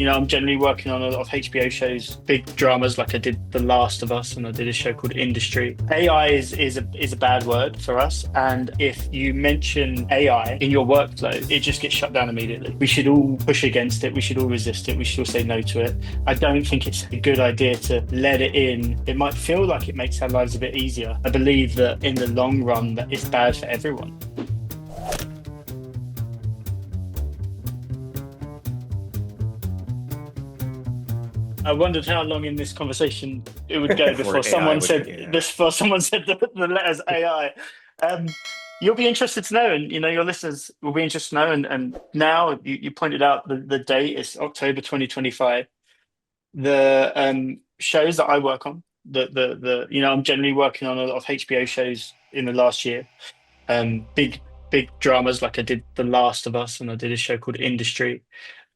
I'm generally working on a lot of HBO shows, big dramas like I did The Last of Us and I did a show called Industry. AI is a bad word for us. And if you mention AI in your workflow, it just gets shut down immediately. We should all push against it. We should all resist it. We should all say no to it. I don't think it's a good idea to let it in. It might feel like it makes our lives a bit easier. I believe that in the long run, that it's bad for everyone. I wondered how long in this conversation it would go Before before AI someone would, said yeah. this, before someone said the letters AI. Um, you'll be interested to know, and your listeners will be interested to know. And now you pointed out the date is October 2025. The shows that I work on, I'm generally working on a lot of HBO shows in the last year. Big dramas like I did The Last of Us and I did a show called Industry.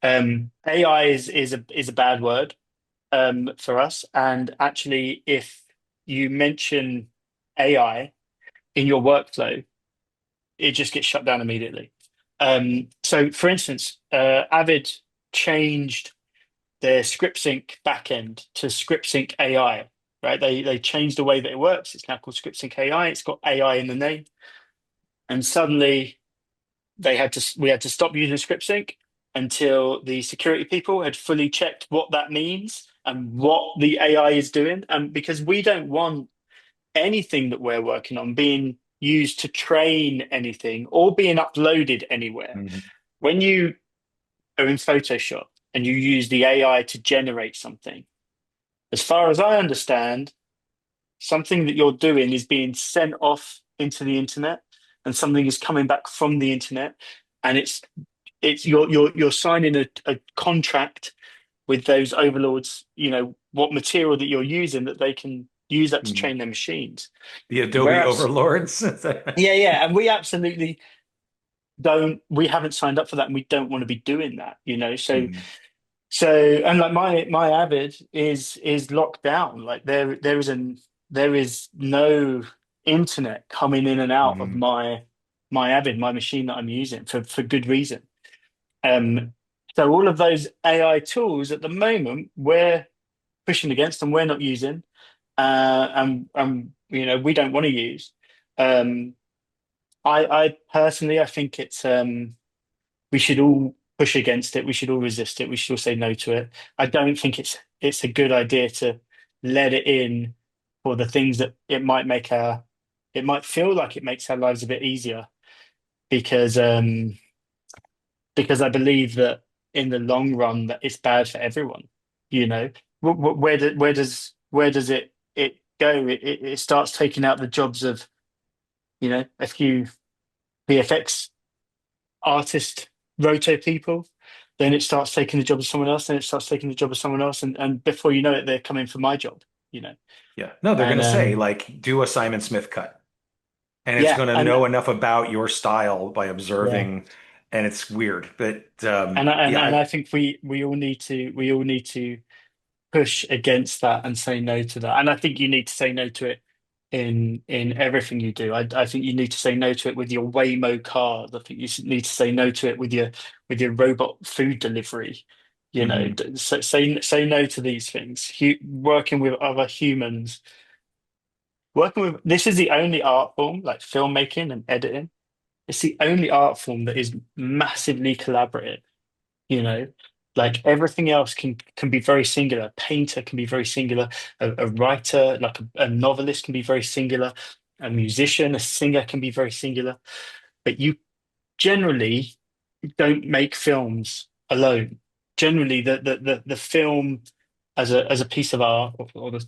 AI is a bad word for us. And actually, if you mention AI in your workflow, it just gets shut down immediately. So, for instance, Avid changed their ScriptSync backend to ScriptSync AI. Right? They changed the way that it works. It's now called ScriptSync AI. It's got AI in the name, and suddenly we had to stop using ScriptSync until the security people had fully checked what that means and what the AI is doing. And because we don't want anything that we're working on being used to train anything or being uploaded anywhere. Mhm. When you are in Photoshop and you use the AI to generate something, as far as I understand, something that you're doing is being sent off into the internet and something is coming back from the internet, and it's you're signing a contract with those overlords, what material that you're using that they can use that to Mhm. train their machines. The And we're Adobe overlords. yeah, and we absolutely don't, we haven't signed up for that and we don't want to be doing that. Mhm. And like my Avid is locked down. Like there is no internet coming in and out of Mhm. my Avid, my machine that I'm using for good reason. Um, so all of those AI tools at the moment we're pushing against and we're not using, and we don't want to use. Um, I personally I think it's we should all push against it. We should all resist it. We should all say no to it. I don't think it's a good idea to let it in for the things that it might feel like it makes our lives a bit easier because because I believe that in the long run that it's bad for everyone. You know, where does it go? It starts taking out the jobs of a few VFX artist roto people. Then it starts taking the job of someone else. Then it starts taking the job of someone else, and before you know it, they're coming for my job. You know, Yeah. No, they're and gonna say like do a Simon Smith cut. And it's yeah, gonna and know enough about your style by yeah, observing, and it's weird. But and I think we all need to push against that and say no to that. And I think you need to say no to it in everything you do. I think you need to say no to it with your Waymo cars. I think you need to say no to it with your robot food delivery. mhm. So say no to these things. Working with other humans, working with this is the only art form like filmmaking and editing. It's the only art form that is massively collaborative. you know like everything else can be very singular. A painter can be very singular. A writer, like a novelist, can be very singular. A musician, a singer can be very singular. But you generally don't make films alone. Generally the film as a piece of art, or the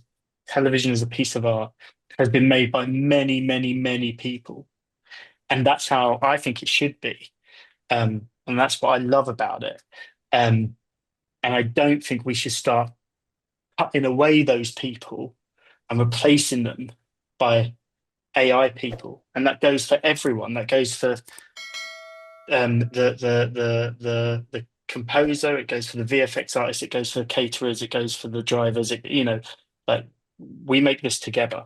television as a piece of art, has been made by many many people, and that's how I think it should be. And that's what I love about it. Um, and I don't think we should start cutting away those people and replacing them by AI people. And that goes for everyone. That goes for the composer. It goes for the VFX artist. It goes for the caterers. It goes for the drivers. Like we make this together.